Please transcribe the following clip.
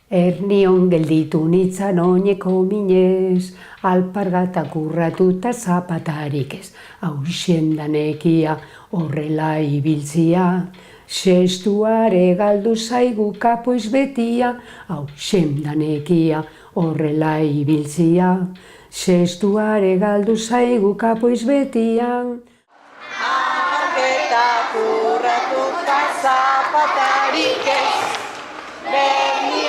Ernion gelditu nitzan oineko minez, alpargata kurratuta zapatarik ez. Hauxen danekia horrela ibiltzia, sestuare galdu zaigu kapoiz betia. Hauxen danekia horrela ibiltzia, sestuare galdu zaigu kapoiz betia. Argeta kurratuta zapatarik ez, berni